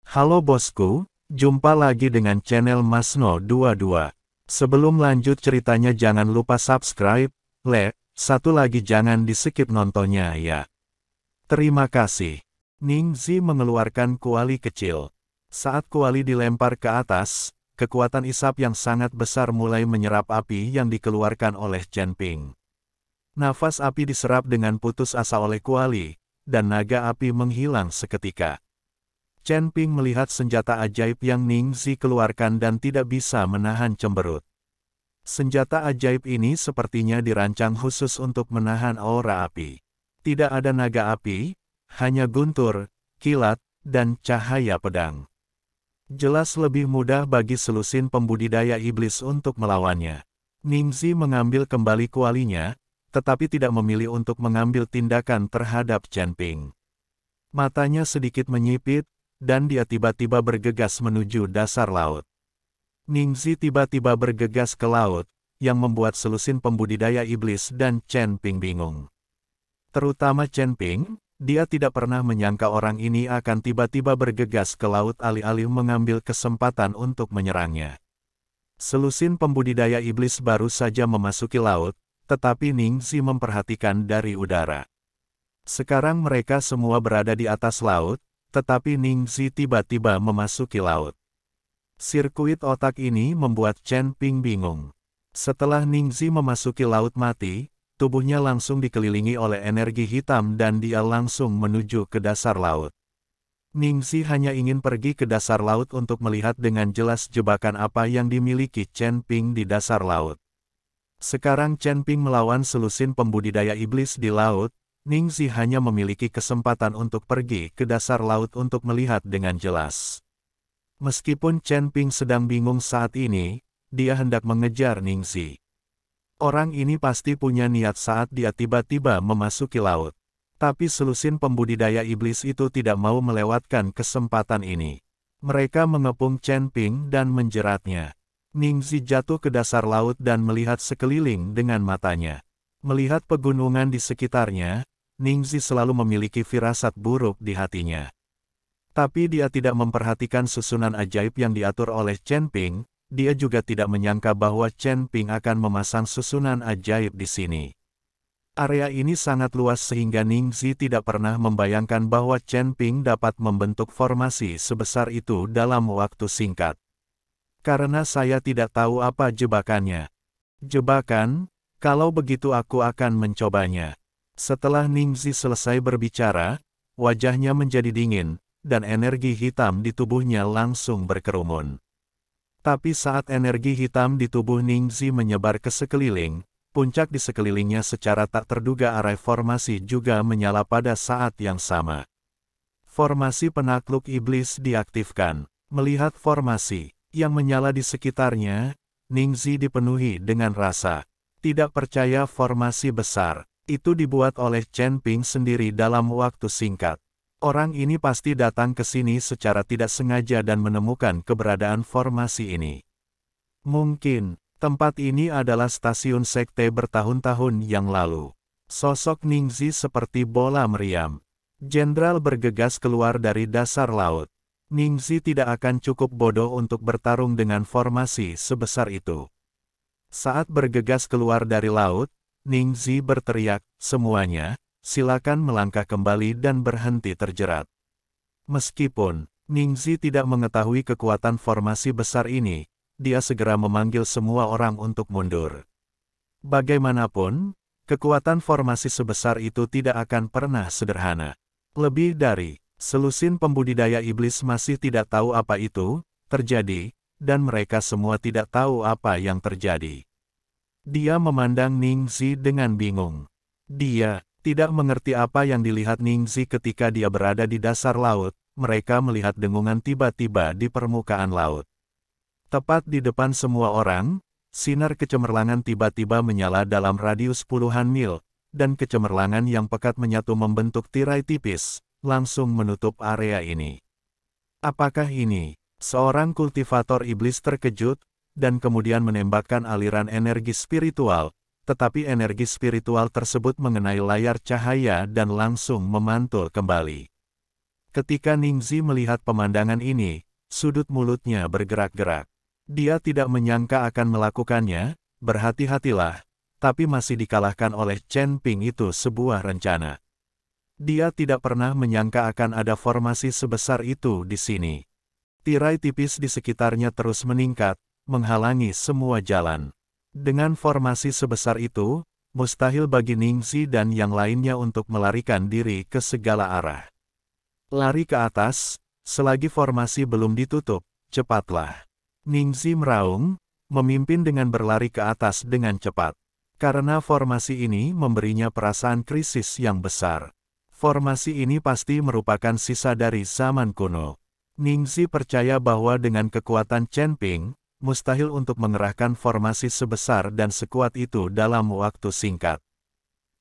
Halo bosku, jumpa lagi dengan channel Masno22. Sebelum lanjut ceritanya jangan lupa subscribe, like, satu lagi jangan di-skip nontonnya ya. Terima kasih. Ningxi mengeluarkan kuali kecil. Saat kuali dilempar ke atas, kekuatan isap yang sangat besar mulai menyerap api yang dikeluarkan oleh Chen Ping. Nafas api diserap dengan putus asa oleh kuali, dan naga api menghilang seketika. Chen Ping melihat senjata ajaib yang Ningxi keluarkan dan tidak bisa menahan cemberut. Senjata ajaib ini sepertinya dirancang khusus untuk menahan aura api. Tidak ada naga api, hanya guntur, kilat, dan cahaya pedang. Jelas lebih mudah bagi selusin pembudidaya iblis untuk melawannya. Ningxi mengambil kembali kualinya, tetapi tidak memilih untuk mengambil tindakan terhadap Chen Ping. Matanya sedikit menyipit, dan dia tiba-tiba bergegas menuju dasar laut. Ningxi tiba-tiba bergegas ke laut, yang membuat selusin pembudidaya iblis dan Chen Ping bingung. Terutama Chen Ping, dia tidak pernah menyangka orang ini akan tiba-tiba bergegas ke laut alih-alih mengambil kesempatan untuk menyerangnya. Selusin pembudidaya iblis baru saja memasuki laut, tetapi Ningxi memperhatikan dari udara. Sekarang mereka semua berada di atas laut, tetapi Ningxi tiba-tiba memasuki laut. Sirkuit otak ini membuat Chen Ping bingung. Setelah Ningxi memasuki laut mati, tubuhnya langsung dikelilingi oleh energi hitam dan dia langsung menuju ke dasar laut. Ningxi hanya ingin pergi ke dasar laut untuk melihat dengan jelas jebakan apa yang dimiliki Chen Ping di dasar laut. Sekarang Chen Ping melawan selusin pembudidaya iblis di laut, Ningxi hanya memiliki kesempatan untuk pergi ke dasar laut untuk melihat dengan jelas. Meskipun Chen Ping sedang bingung saat ini, dia hendak mengejar Ningxi. Orang ini pasti punya niat saat dia tiba-tiba memasuki laut. Tapi selusin pembudidaya iblis itu tidak mau melewatkan kesempatan ini. Mereka mengepung Chen Ping dan menjeratnya. Ningxi jatuh ke dasar laut dan melihat sekeliling dengan matanya. Melihat pegunungan di sekitarnya, Ningxi selalu memiliki firasat buruk di hatinya. Tapi dia tidak memperhatikan susunan ajaib yang diatur oleh Chen Ping, dia juga tidak menyangka bahwa Chen Ping akan memasang susunan ajaib di sini. Area ini sangat luas sehingga Ningxi tidak pernah membayangkan bahwa Chen Ping dapat membentuk formasi sebesar itu dalam waktu singkat. Karena saya tidak tahu apa jebakannya. Jebakan? Kalau begitu aku akan mencobanya. Setelah Ningxi selesai berbicara, wajahnya menjadi dingin, dan energi hitam di tubuhnya langsung berkerumun. Tapi saat energi hitam di tubuh Ningxi menyebar ke sekeliling, puncak di sekelilingnya secara tak terduga arah formasi juga menyala pada saat yang sama. Formasi penakluk iblis diaktifkan. Melihat formasi yang menyala di sekitarnya, Ningxi dipenuhi dengan rasa tidak percaya formasi besar itu dibuat oleh Chen Ping sendiri dalam waktu singkat. Orang ini pasti datang ke sini secara tidak sengaja dan menemukan keberadaan formasi ini. Mungkin, tempat ini adalah stasiun sekte bertahun-tahun yang lalu. Sosok Ningxi seperti bola meriam. Jenderal bergegas keluar dari dasar laut. Ningxi tidak akan cukup bodoh untuk bertarung dengan formasi sebesar itu. Saat bergegas keluar dari laut, Ningxi berteriak, "Semuanya, silakan melangkah kembali dan berhenti terjerat." Meskipun Ningxi tidak mengetahui kekuatan formasi besar ini, dia segera memanggil semua orang untuk mundur. Bagaimanapun, kekuatan formasi sebesar itu tidak akan pernah sederhana. Lebih dari selusin pembudidaya iblis masih tidak tahu apa itu terjadi, dan mereka semua tidak tahu apa yang terjadi. Dia memandang Ningxi dengan bingung. Dia tidak mengerti apa yang dilihat Ningxi ketika dia berada di dasar laut. Mereka melihat dengungan tiba-tiba di permukaan laut. Tepat di depan semua orang, sinar kecemerlangan tiba-tiba menyala dalam radius puluhan mil, dan kecemerlangan yang pekat menyatu membentuk tirai tipis, langsung menutup area ini. Apakah ini? Seorang kultivator iblis terkejut, dan kemudian menembakkan aliran energi spiritual, tetapi energi spiritual tersebut mengenai layar cahaya dan langsung memantul kembali. Ketika Ningxi melihat pemandangan ini, sudut mulutnya bergerak-gerak. Dia tidak menyangka akan melakukannya, berhati-hatilah, tapi masih dikalahkan oleh Chen Ping itu sebuah rencana. Dia tidak pernah menyangka akan ada formasi sebesar itu di sini. Tirai tipis di sekitarnya terus meningkat, menghalangi semua jalan. Dengan formasi sebesar itu, mustahil bagi Ningxi dan yang lainnya untuk melarikan diri ke segala arah. Lari ke atas, selagi formasi belum ditutup, cepatlah. Ningxi meraung, memimpin dengan berlari ke atas dengan cepat. Karena formasi ini memberinya perasaan krisis yang besar. Formasi ini pasti merupakan sisa dari zaman kuno. Ningxi percaya bahwa dengan kekuatan Chen Ping, mustahil untuk mengerahkan formasi sebesar dan sekuat itu dalam waktu singkat.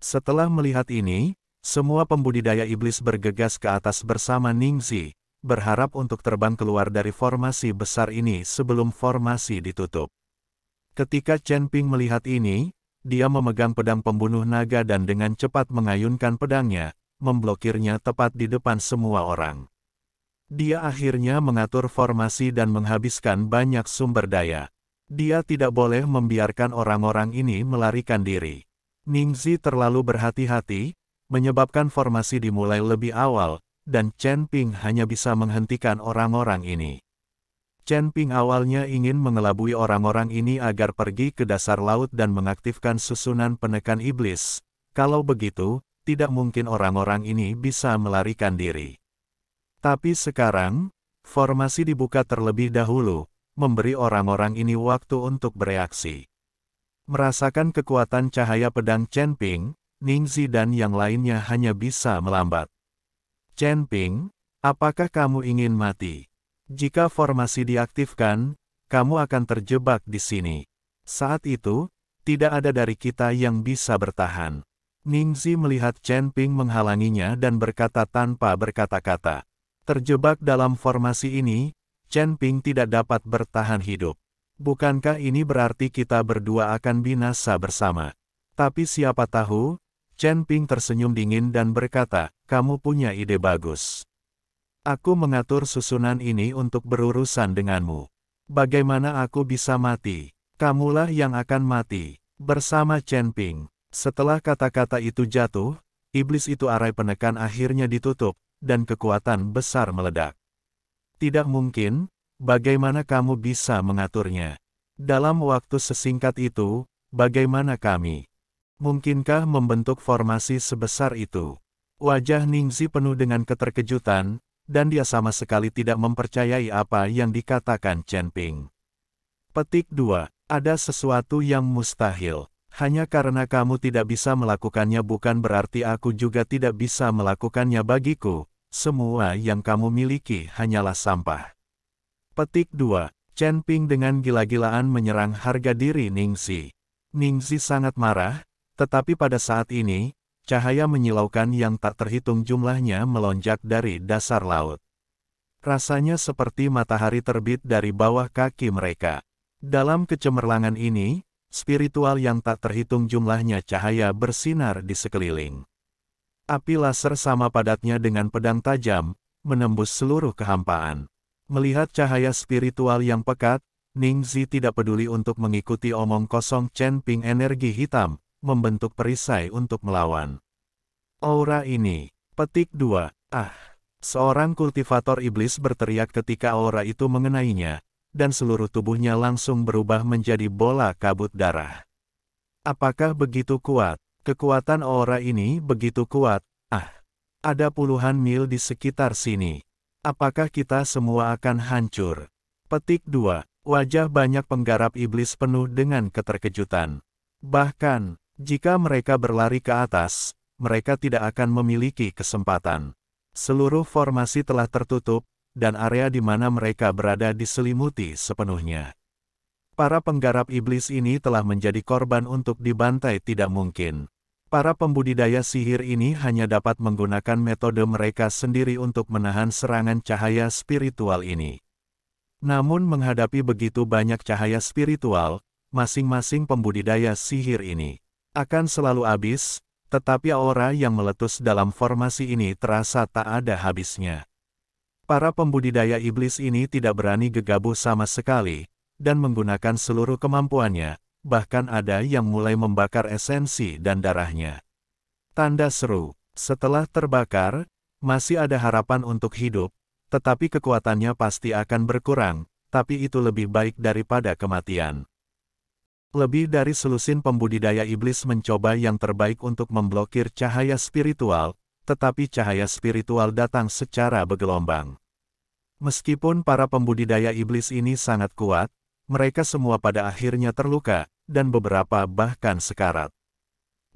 Setelah melihat ini, semua pembudidaya iblis bergegas ke atas bersama Ningxi, berharap untuk terbang keluar dari formasi besar ini sebelum formasi ditutup. Ketika Chen Ping melihat ini, dia memegang pedang pembunuh naga dan dengan cepat mengayunkan pedangnya, memblokirnya tepat di depan semua orang. Dia akhirnya mengatur formasi dan menghabiskan banyak sumber daya. Dia tidak boleh membiarkan orang-orang ini melarikan diri. Ningxi terlalu berhati-hati, menyebabkan formasi dimulai lebih awal, dan Chen Ping hanya bisa menghentikan orang-orang ini. Chen Ping awalnya ingin mengelabui orang-orang ini agar pergi ke dasar laut dan mengaktifkan susunan penekan iblis. Kalau begitu, tidak mungkin orang-orang ini bisa melarikan diri. Tapi sekarang, formasi dibuka terlebih dahulu, memberi orang-orang ini waktu untuk bereaksi. Merasakan kekuatan cahaya pedang Chen Ping, Ningxi dan yang lainnya hanya bisa melambat. Chen Ping, apakah kamu ingin mati? Jika formasi diaktifkan, kamu akan terjebak di sini. Saat itu, tidak ada dari kita yang bisa bertahan. Ningxi melihat Chen Ping menghalanginya dan berkata tanpa berkata-kata. Terjebak dalam formasi ini, Chen Ping tidak dapat bertahan hidup. Bukankah ini berarti kita berdua akan binasa bersama? Tapi siapa tahu, Chen Ping tersenyum dingin dan berkata, kamu punya ide bagus. Aku mengatur susunan ini untuk berurusan denganmu. Bagaimana aku bisa mati? Kamulah yang akan mati, bersama Chen Ping. Setelah kata-kata itu jatuh, iblis itu arai penekan akhirnya ditutup, dan kekuatan besar meledak. Tidak mungkin, bagaimana kamu bisa mengaturnya? Dalam waktu sesingkat itu, bagaimana kami? Mungkinkah membentuk formasi sebesar itu? Wajah Ningxi penuh dengan keterkejutan, dan dia sama sekali tidak mempercayai apa yang dikatakan Chen Ping. Petik 2. Ada sesuatu yang mustahil. Hanya karena kamu tidak bisa melakukannya bukan berarti aku juga tidak bisa melakukannya bagiku. Semua yang kamu miliki hanyalah sampah. Petik 2. Chen Ping dengan gila-gilaan menyerang harga diri Ningxi. Ningxi sangat marah, tetapi pada saat ini, cahaya menyilaukan yang tak terhitung jumlahnya melonjak dari dasar laut. Rasanya seperti matahari terbit dari bawah kaki mereka. Dalam kecemerlangan ini, spiritual yang tak terhitung jumlahnya cahaya bersinar di sekeliling. Api laser sama padatnya dengan pedang tajam, menembus seluruh kehampaan. Melihat cahaya spiritual yang pekat, Ningxi tidak peduli untuk mengikuti omong kosong Chen Ping energi hitam, membentuk perisai untuk melawan. Aura ini. Petik 2. Seorang kultivator iblis berteriak ketika aura itu mengenainya, dan seluruh tubuhnya langsung berubah menjadi bola kabut darah. Apakah begitu kuat? Kekuatan aura ini begitu kuat. Ada puluhan mil di sekitar sini. Apakah kita semua akan hancur? Petik 2. Wajah banyak penggarap iblis penuh dengan keterkejutan. Bahkan, jika mereka berlari ke atas, mereka tidak akan memiliki kesempatan. Seluruh formasi telah tertutup, dan area di mana mereka berada diselimuti sepenuhnya. Para penggarap iblis ini telah menjadi korban untuk dibantai tidak mungkin. Para pembudidaya sihir ini hanya dapat menggunakan metode mereka sendiri untuk menahan serangan cahaya spiritual ini. Namun menghadapi begitu banyak cahaya spiritual, masing-masing pembudidaya sihir ini akan selalu habis, tetapi aura yang meletus dalam formasi ini terasa tak ada habisnya. Para pembudidaya iblis ini tidak berani gegabah sama sekali, dan menggunakan seluruh kemampuannya, bahkan ada yang mulai membakar esensi dan darahnya. Tanda seru, setelah terbakar, masih ada harapan untuk hidup, tetapi kekuatannya pasti akan berkurang, tapi itu lebih baik daripada kematian. Lebih dari selusin pembudidaya iblis mencoba yang terbaik untuk memblokir cahaya spiritual, tetapi cahaya spiritual datang secara bergelombang. Meskipun para pembudidaya iblis ini sangat kuat, mereka semua pada akhirnya terluka, dan beberapa bahkan sekarat.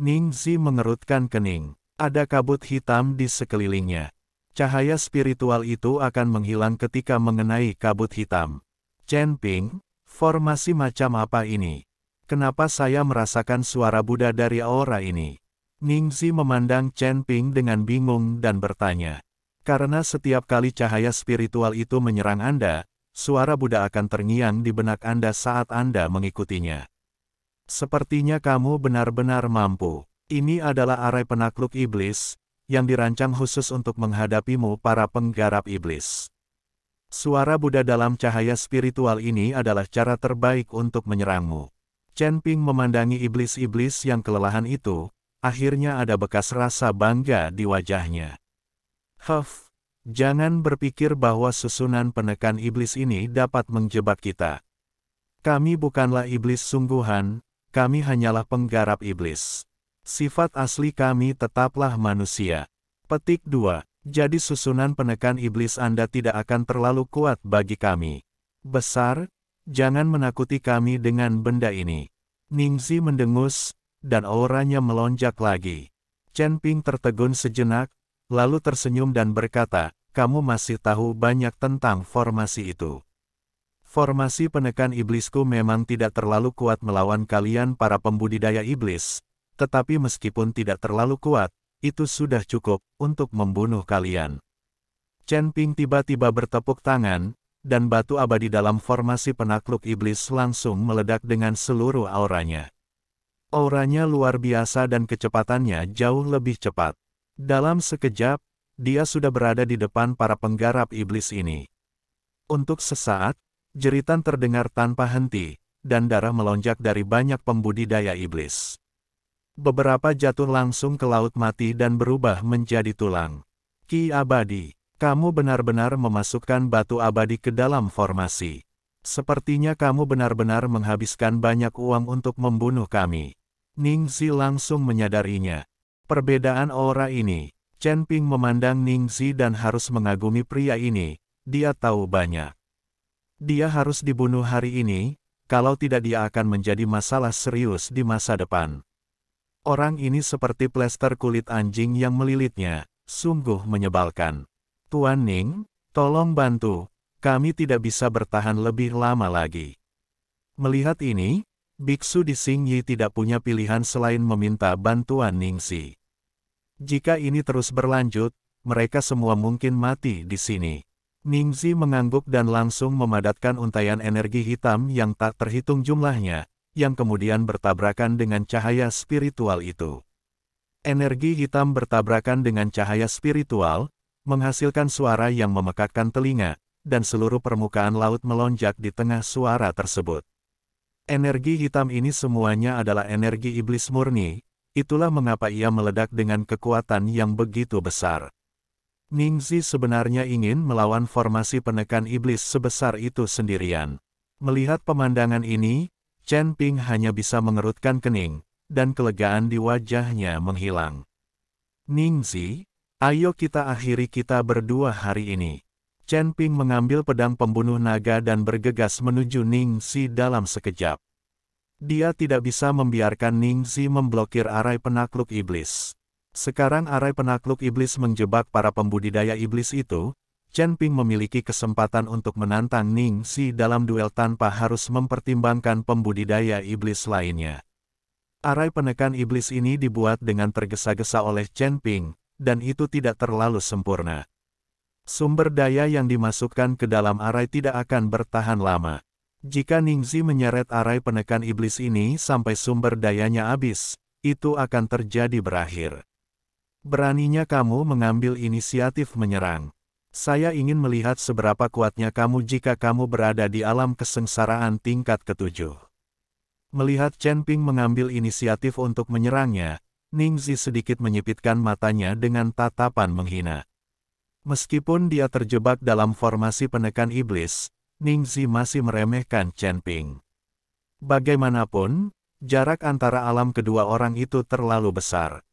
Ningxi mengerutkan kening. Ada kabut hitam di sekelilingnya. Cahaya spiritual itu akan menghilang ketika mengenai kabut hitam. Chen Ping, formasi macam apa ini? Kenapa saya merasakan suara Buddha dari aura ini? Ningxi memandang Chen Ping dengan bingung dan bertanya. Karena setiap kali cahaya spiritual itu menyerang Anda, suara Buddha akan terngiang di benak Anda saat Anda mengikutinya. Sepertinya kamu benar-benar mampu. Ini adalah arai penakluk iblis, yang dirancang khusus untuk menghadapimu para penggarap iblis. Suara Buddha dalam cahaya spiritual ini adalah cara terbaik untuk menyerangmu. Chen Ping memandangi iblis-iblis yang kelelahan itu, akhirnya ada bekas rasa bangga di wajahnya. Jangan berpikir bahwa susunan penekan iblis ini dapat menjebak kita. Kami bukanlah iblis sungguhan, kami hanyalah penggarap iblis. Sifat asli kami tetaplah manusia. Petik 2. Jadi susunan penekan iblis Anda tidak akan terlalu kuat bagi kami. Besar, jangan menakuti kami dengan benda ini. Ningxi mendengus, dan auranya melonjak lagi. Chen Ping tertegun sejenak, lalu tersenyum dan berkata, kamu masih tahu banyak tentang formasi itu. Formasi penekan iblisku memang tidak terlalu kuat melawan kalian para pembudidaya iblis, tetapi meskipun tidak terlalu kuat, itu sudah cukup untuk membunuh kalian. Chen Ping tiba-tiba bertepuk tangan, dan batu abadi dalam formasi penakluk iblis langsung meledak dengan seluruh auranya. Auranya luar biasa dan kecepatannya jauh lebih cepat. Dalam sekejap, dia sudah berada di depan para penggarap iblis ini. Untuk sesaat, jeritan terdengar tanpa henti, dan darah melonjak dari banyak pembudidaya iblis. Beberapa jatuh langsung ke laut mati dan berubah menjadi tulang. Ki abadi, kamu benar-benar memasukkan batu abadi ke dalam formasi. Sepertinya kamu benar-benar menghabiskan banyak uang untuk membunuh kami. Ningxi langsung menyadarinya. Perbedaan aura ini, Chen Ping memandang Ningxi dan harus mengagumi pria ini, dia tahu banyak. Dia harus dibunuh hari ini, kalau tidak dia akan menjadi masalah serius di masa depan. Orang ini seperti plester kulit anjing yang melilitnya, sungguh menyebalkan. Tuan Ning, tolong bantu, kami tidak bisa bertahan lebih lama lagi. Melihat ini, biksu di Xingyi tidak punya pilihan selain meminta bantuan Ningxi. Jika ini terus berlanjut, mereka semua mungkin mati di sini. Ningxi mengangguk dan langsung memadatkan untaian energi hitam yang tak terhitung jumlahnya, yang kemudian bertabrakan dengan cahaya spiritual itu. Energi hitam bertabrakan dengan cahaya spiritual, menghasilkan suara yang memekakkan telinga, dan seluruh permukaan laut melonjak di tengah suara tersebut. Energi hitam ini semuanya adalah energi iblis murni, itulah mengapa ia meledak dengan kekuatan yang begitu besar. Ningxi sebenarnya ingin melawan formasi penekan iblis sebesar itu sendirian. Melihat pemandangan ini, Chen Ping hanya bisa mengerutkan kening, dan kelegaan di wajahnya menghilang. Ningxi, ayo kita akhiri kita berdua hari ini. Chen Ping mengambil pedang pembunuh naga dan bergegas menuju Ningxi dalam sekejap. Dia tidak bisa membiarkan Ningxi memblokir arai penakluk iblis. Sekarang arai penakluk iblis menjebak para pembudidaya iblis itu, Chen Ping memiliki kesempatan untuk menantang Ningxi dalam duel tanpa harus mempertimbangkan pembudidaya iblis lainnya. Arai penekan iblis ini dibuat dengan tergesa-gesa oleh Chen Ping, dan itu tidak terlalu sempurna. Sumber daya yang dimasukkan ke dalam arai tidak akan bertahan lama. Jika Ningxi menyeret arai penekan iblis ini sampai sumber dayanya habis, itu akan terjadi berakhir. Beraninya kamu mengambil inisiatif menyerang. Saya ingin melihat seberapa kuatnya kamu jika kamu berada di alam kesengsaraan tingkat ketujuh. Melihat Chen Ping mengambil inisiatif untuk menyerangnya, Ningxi sedikit menyipitkan matanya dengan tatapan menghina. Meskipun dia terjebak dalam formasi penekan iblis, Ningxi masih meremehkan Chen Ping. Bagaimanapun, jarak antara alam kedua orang itu terlalu besar.